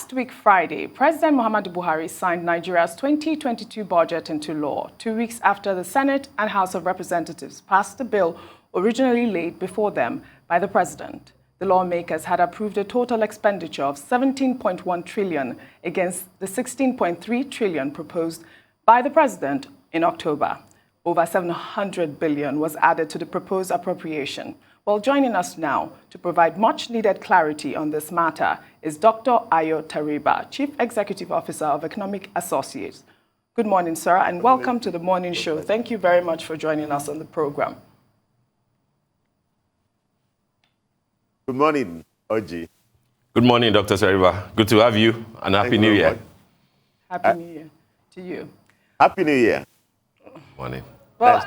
Last week, Friday, President Muhammadu Buhari signed Nigeria's 2022 budget into law, 2 weeks after the Senate and House of Representatives passed the bill originally laid before them by the president. The lawmakers had approved a total expenditure of 17.1 trillion against the 16.3 trillion proposed by the president in October. Over 700 billion was added to the proposed appropriation. Well, joining us now to provide much-needed clarity on this matter is Dr. Ayo Teriba, Chief Executive Officer of Economic Associates. Good morning, sir, and welcome to the morning show. Thank you very much for joining us on the program. Good morning, Oji. Good morning, Dr. Teriba. Good to have you, and Happy New Year. Happy New Year to you. Happy New Year. Morning. Well,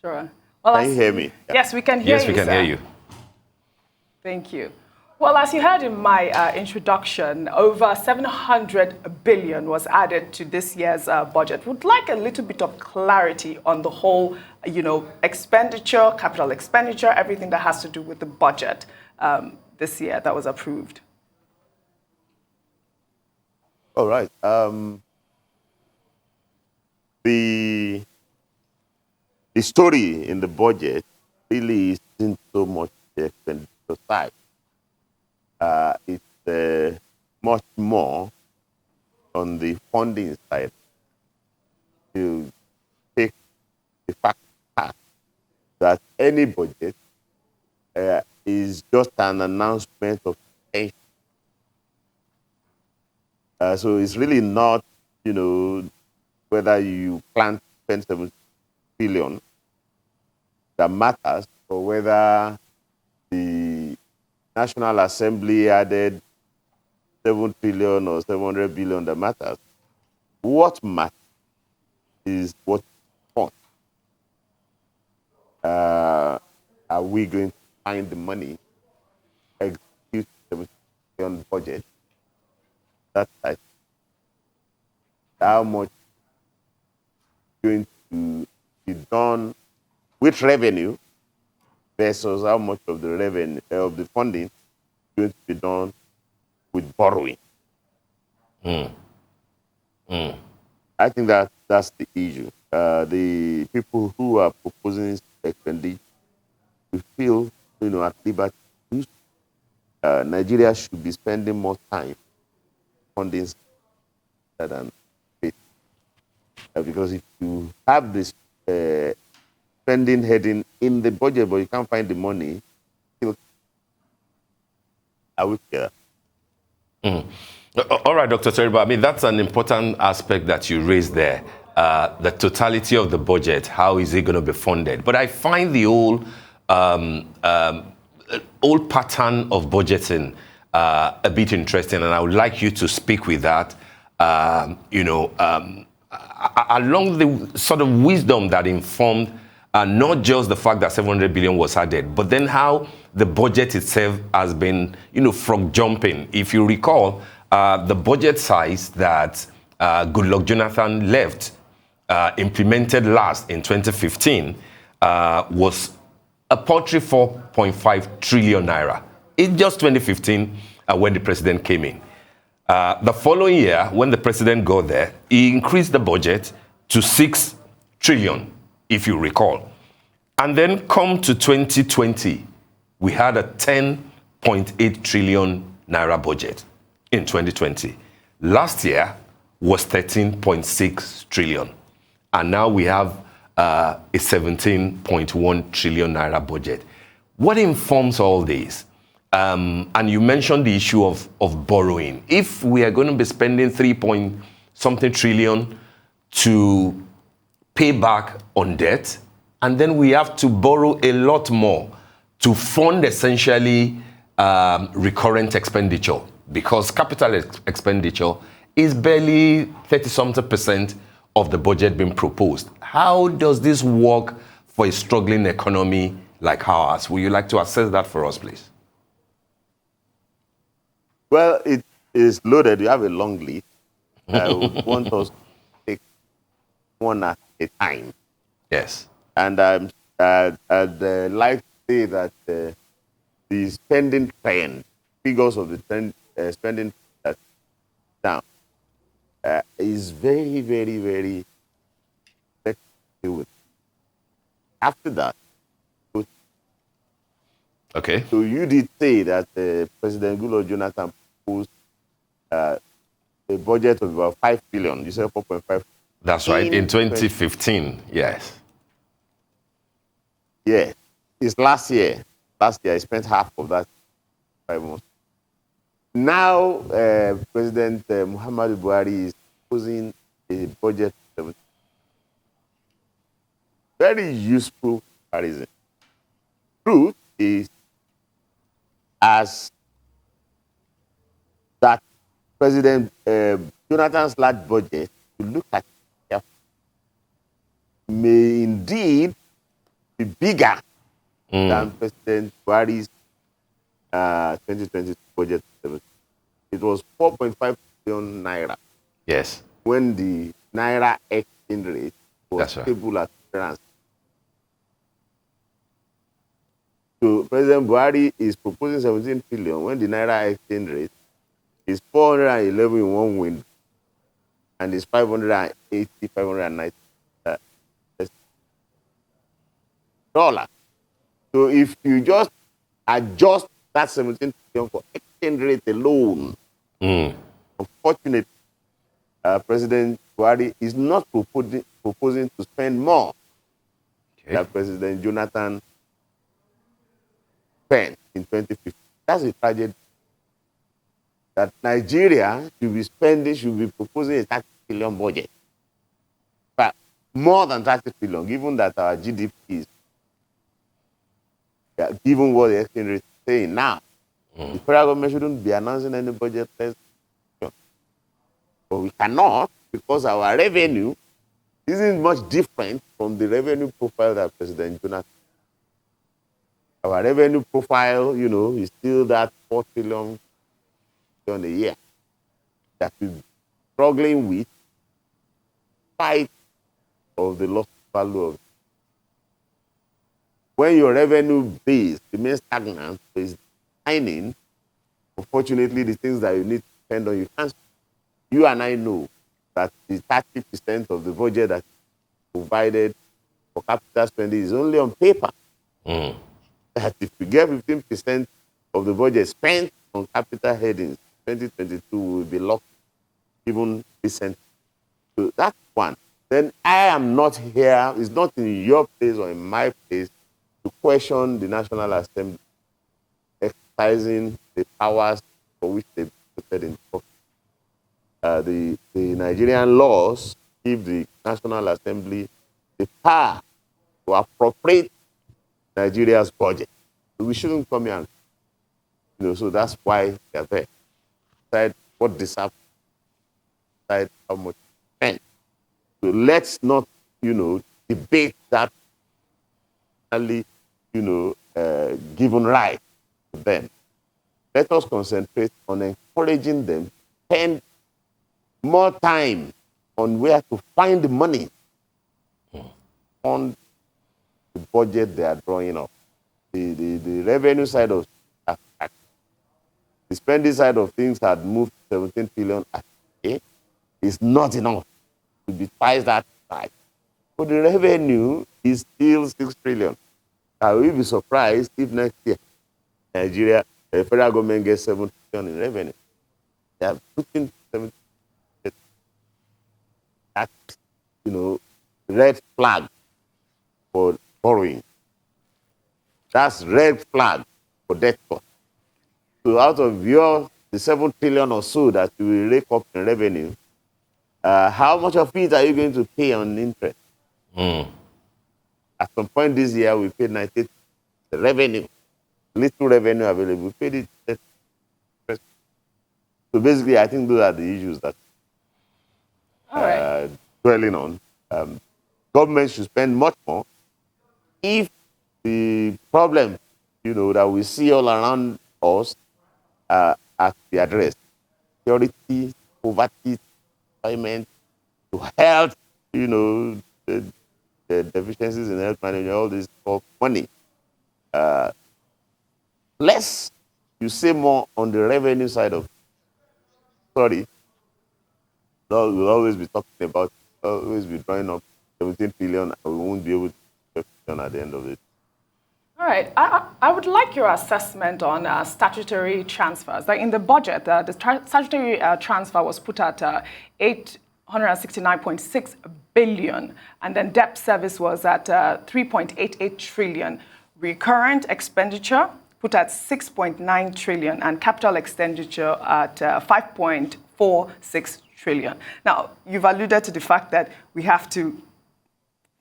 sure. Well, can you hear me? Yes, we can hear you, Yes, we can hear you. Thank you. Well, as you heard in my introduction, over 700 billion was added to this year's budget. Would like a little bit of clarity on the whole, expenditure, capital expenditure, everything that has to do with the budget this year that was approved. All right. The story in the budget really isn't so much the expenditure side. It's much more on the funding side to take the fact that any budget is just an announcement of intention. So it's really not, whether you plan to spend 7 billion that matters, or whether the National Assembly added 7 trillion or 700 billion that matters. What matters is what fund. Are we going to find the money, execute the 7 billion budget? That's right. How much going to be done with revenue versus how much of the revenue of the funding is going to be done with borrowing. I think that's the issue. The people who are proposing expenditure, we feel, at liberty, Nigeria should be spending more time funding than faith. Because if you have this spending heading in the budget, but you can't find the money, I would care. All right, Dr. Teriba, I mean, that's an important aspect that you raised there. The totality of the budget, how is it going to be funded? But I find the old pattern of budgeting a bit interesting, and I would like you to speak with that, along the sort of wisdom that informed not just the fact that 700 billion was added, but then how the budget itself has been, frog jumping. If you recall, the budget size that Goodluck Jonathan left, implemented last in 2015, was a paltry 4.5 trillion naira. In just 2015, when the president came in. The following year, when the president got there, he increased the budget to 6 trillion, if you recall. And then come to 2020, we had a 10.8 trillion naira budget in 2020. Last year was 13.6 trillion. And now we have a 17.1 trillion naira budget. What informs all this? And you mentioned the issue of borrowing. If we are going to be spending 3-point-something trillion to pay back on debt, and then we have to borrow a lot more to fund essentially recurrent expenditure, because capital expenditure is barely 30-something% of the budget being proposed. How does this work for a struggling economy like ours? Would you like to assess that for us, please? Well, it is loaded. You have a long list. I want us to take one at a time. Yes. And I'd like to say that the spending trend, figures of the spending down is very, very, very difficult to deal with. After that, Okay. so you did say that President Goodluck Jonathan proposed a budget of about 5 billion. You said 4.5 That's right. in In 2015, yes. Yeah, it's last year. Last year, I spent half of that 5 months. Now, President Muhammadu Buhari is proposing a budget of very useful comparison. Truth is, as that President Jonathan's large budget, you look at it, may indeed be bigger than President Buhari's 2022 budget. It was 4.5 billion naira Yes. when the naira exchange rate was That's right. stable at 100. So President Buhari is proposing 17 billion when the naira exchange rate is 411 in one window and is 580, 590 dollars. So if you just adjust that 17 billion for exchange rate alone, unfortunately, President Buhari is not proposing to spend more than President Jonathan spent in 2015. That's a tragedy. That Nigeria should be proposing a 30 billion budget. But more than 30 billion, given that our GDP is, given what the exchange rate is saying now, the federal government shouldn't be announcing any budget less. But we cannot, because our revenue isn't much different from the revenue profile that President Jonathan. Our revenue profile, is still that 4 trillion a year that we're struggling with, spite of the loss of value of. When your revenue base remains stagnant, is declining, unfortunately, the things that you need to spend on, you can't. You and I know that the 30% of the budget that is provided for capital spending is only on paper. That if we get 15% of the budget spent on capital headings, 2022 will be locked, even recent. So that's one. Then I am not here, it's not in your place or in my place to question the National Assembly exercising the powers for which they put in office. The Nigerian laws give the National Assembly the power to appropriate Nigeria's budget. So we shouldn't come here and, so that's why they're there. Decide what deserves, decide how much spend. So let's not, debate that, given right to them. Let us concentrate on encouraging them to spend more time on where to find the money on the budget they are drawing up. The revenue side of the spending side of things had moved 17 billion a day. It's not enough to be twice that high. But the revenue is still 6 trillion. I will be surprised if next year Nigeria, the federal government gets 7 trillion in revenue. They are putting 7 trillion. That's, red flag for borrowing. That's red flag for debt cost. So out of the 7 trillion or so that you will rake up in revenue, how much of it are you going to pay on interest? At some point this year, we paid 98 the revenue, little revenue available. We paid it. So basically, I think those are the issues that dwelling on. Government should spend much more if the problem, that we see all around us are to be addressed. Security, poverty, employment, to health, the deficiencies in health management, all this for money. Less you say more on the revenue side of, We'll always be talking about, always be drawing up 17 billion, and we won't be able to get 12 billion at the end of it. All right. I would like your assessment on statutory transfers. Like in the budget, the statutory transfer was put at 869.6 billion, and then debt service was at 3.88 trillion. Recurrent expenditure put at 6.9 trillion, and capital expenditure at 5.46 trillion. Now, you've alluded to the fact that we have to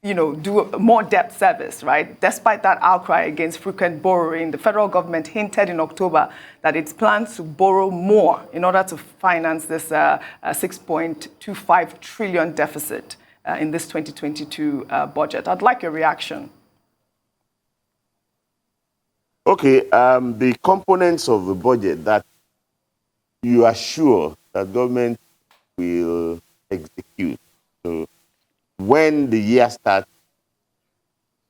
do more debt service, right? Despite that outcry against frequent borrowing, the federal government hinted in October that it plans to borrow more in order to finance this 6.25 trillion deficit in this 2022 budget. I'd like your reaction. Okay, the components of the budget that you are sure that government will execute. So when the year starts,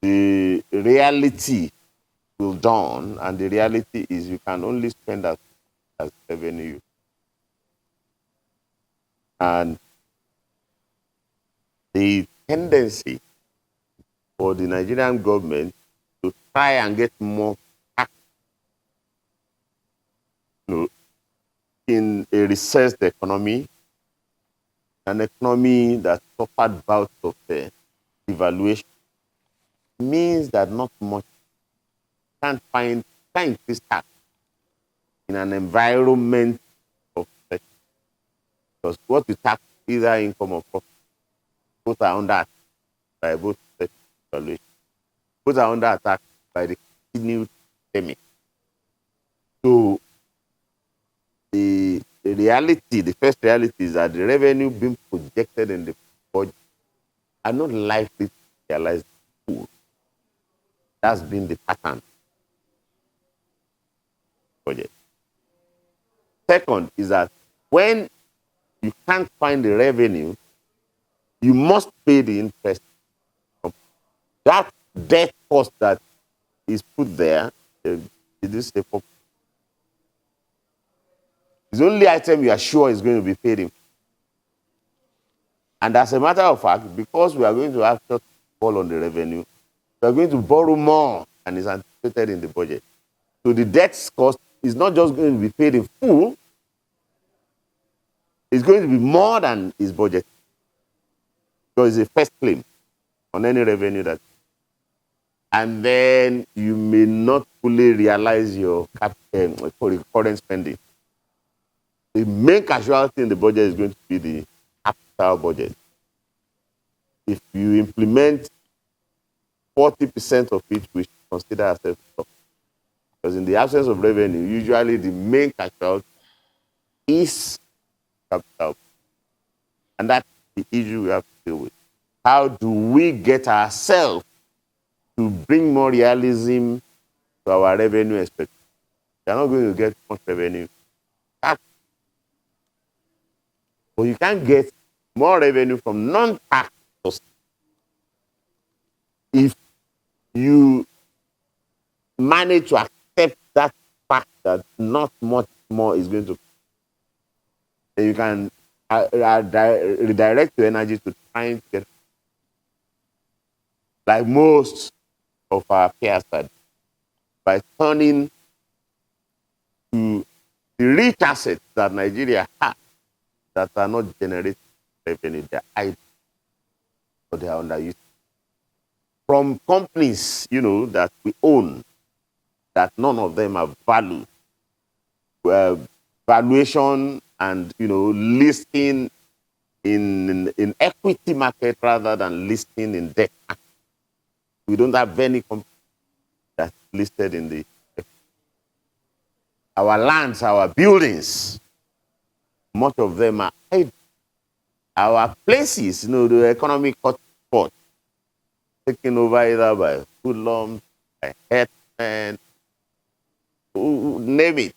the reality will dawn, and the reality is you can only spend as revenue. And the tendency for the Nigerian government to try and get more tax, in a recessed economy, an economy that suffered bouts of devaluation, means that not much can't increase tax in an environment of recession. Because what you tax, either income or profit, both are under attack by both devaluation. Both are under attack by the continued pandemic. So the first reality is that the revenue being projected in the budget are not likely to realize the full. That's been the pattern. Budget. Second is that when you can't find the revenue, you must pay the interest. That debt cost that is put there, it's the only item you are sure is going to be paid in. And as a matter of fact, because we are going to have shortfall on the revenue, we are going to borrow more than is anticipated in the budget. So the debt cost is not just going to be paid in full, it's going to be more than is budgeted. Because it's a first claim on any revenue that. And then you may not fully realize your current spending. The main casualty in the budget is going to be the capital budget. If you implement 40% of it, we should consider ourselves top. Because in the absence of revenue, usually the main casualty is capital. And that's the issue we have to deal with. How do we get ourselves to bring more realism to our revenue expectations? We are not going to get much revenue. But you can get more revenue from non-tax sources if you manage to accept that fact that not much more is going to. Then you can redirect your energy to trying to get, like most of our peers, by turning to the rich assets that Nigeria has that are not generating revenue. They're idle, or they are underused. From companies, that we own, that none of them are valued. Valuation and, listing in equity market rather than listing in debt. We don't have any company that's listed in the. Our lands, our buildings, much of them are idle. Our places, the economic hotspot, taken over either by hoodlums, by herdsmen, name it.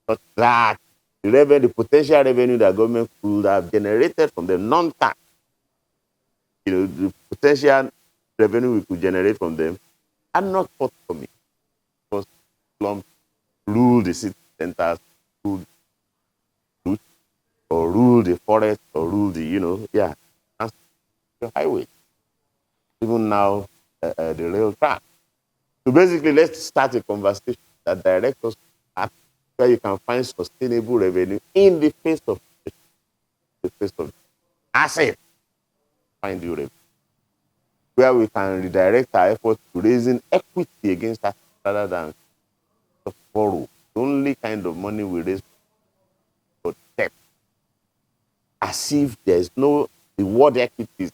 But that the potential revenue that government could have generated from the non-tax, the potential revenue we could generate from them are not forthcoming. Because hoodlums rule the city centers, rule or rule the forest, or rule the, the highway. Even now, the rail track. So basically, let's start a conversation that directs us at where you can find sustainable revenue in the face of asset. Find the revenue. Where we can redirect our efforts to raising equity against us rather than just borrow. The only kind of money we raise for debt. As if there is no reward equities.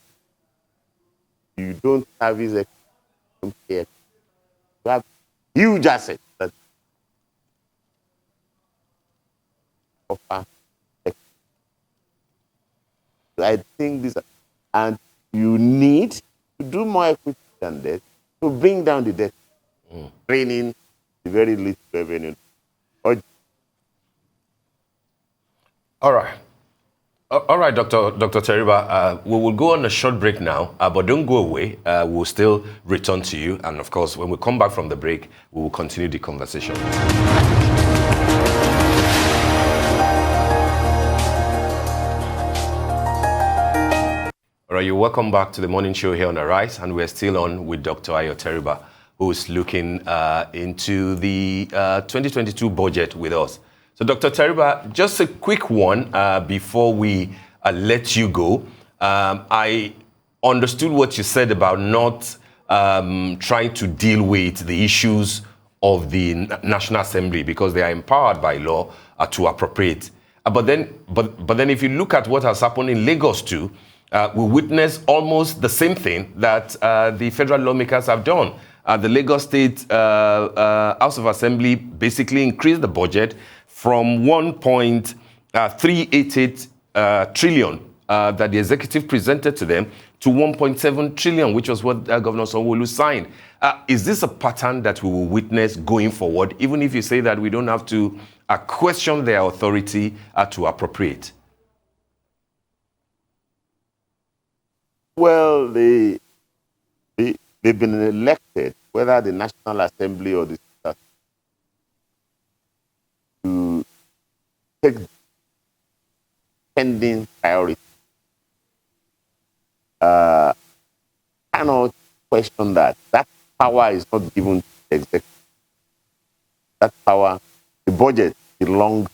You don't have these equity. You have huge assets that offer equity. So I think this, and you need to do more equity than debt to bring down the debt, draining the very little revenue. All right. All right, Dr. Teriba, we will go on a short break now, but don't go away. We'll still return to you. And of course, when we come back from the break, we will continue the conversation. All right, you're welcome back to the morning show here on Arise, and we're still on with Dr. Ayo Teriba, who's looking into the 2022 budget with us. So, Dr. Teriba, just a quick one before we let you go. I understood what you said about not trying to deal with the issues of the National Assembly because they are empowered by law to appropriate. But then if you look at what has happened in Lagos too, we witness almost the same thing that the federal lawmakers have done. The Lagos State House of Assembly basically increased the budget from 1.388 trillion that the executive presented to them to 1.7 trillion, which was what Governor Sanwo-Olu signed. Is this a pattern that we will witness going forward, even if you say that we don't have to question their authority to appropriate? Well, they've been elected, whether the National Assembly or the State, to take pending priority. Cannot question that. That power is not given to the executive. That power, the budget belongs to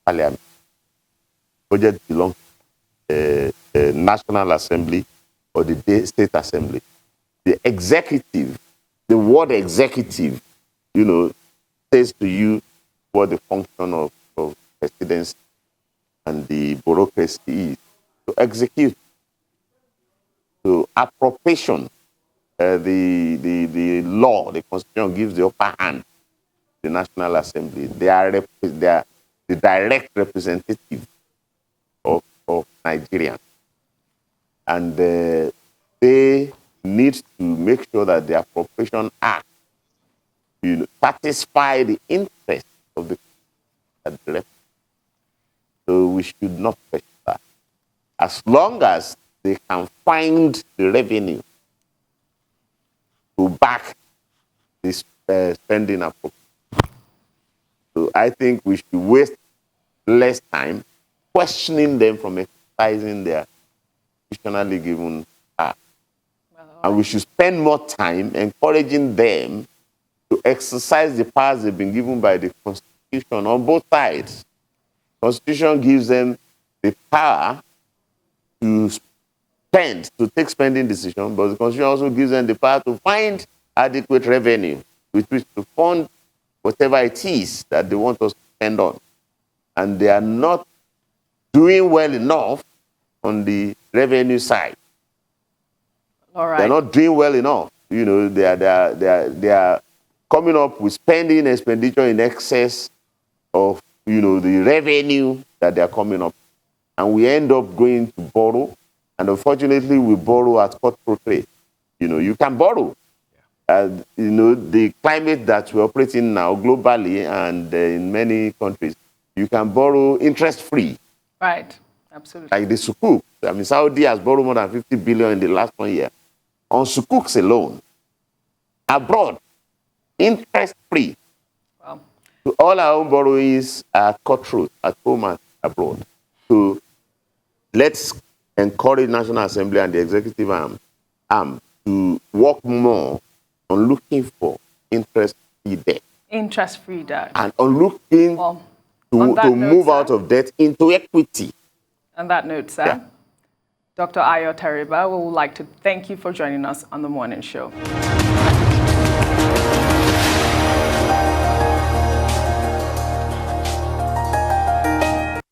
Parliament. Budget belongs to the National Assembly or the State Assembly. The executive, the word executive, says to you what the function of presidency and the bureaucracy is. To execute, to appropriation, the law, the Constitution gives the upper hand to the National Assembly. They are the direct representative of Nigerians. And they need to make sure that the Appropriation Act satisfy the interest of the people. So we should not question that. As long as they can find the revenue to back this spending appropriation. So I think we should waste less time questioning them from exercising their constitutionally given power. And we should spend more time encouraging them to exercise the powers they've been given by the Constitution on both sides. The Constitution gives them the power to spend, to take spending decisions, but the Constitution also gives them the power to find adequate revenue with which to fund whatever it is that they want us to spend on. And they are not doing well enough on the revenue side. All right. They're not doing well enough. They are coming up with spending expenditure in excess of, the revenue that they are coming up. And we end up going to borrow. And unfortunately, we borrow at cutthroat rate. You can borrow. The climate that we're operating now globally and in many countries, you can borrow interest-free. Right, absolutely. Like the Sukuk. Saudi has borrowed more than 50 billion in the last 1 year. On Sukuks alone. Abroad, interest-free. Wow. So all our own borrowings are cutthroat at home and abroad. So let's encourage National Assembly and the executive arm to work more on looking for interest-free debt. Interest-free debt. And on looking to move out of debt into equity. On that note, sir, yeah. Dr. Ayo Teriba, we would like to thank you for joining us on The Morning Show.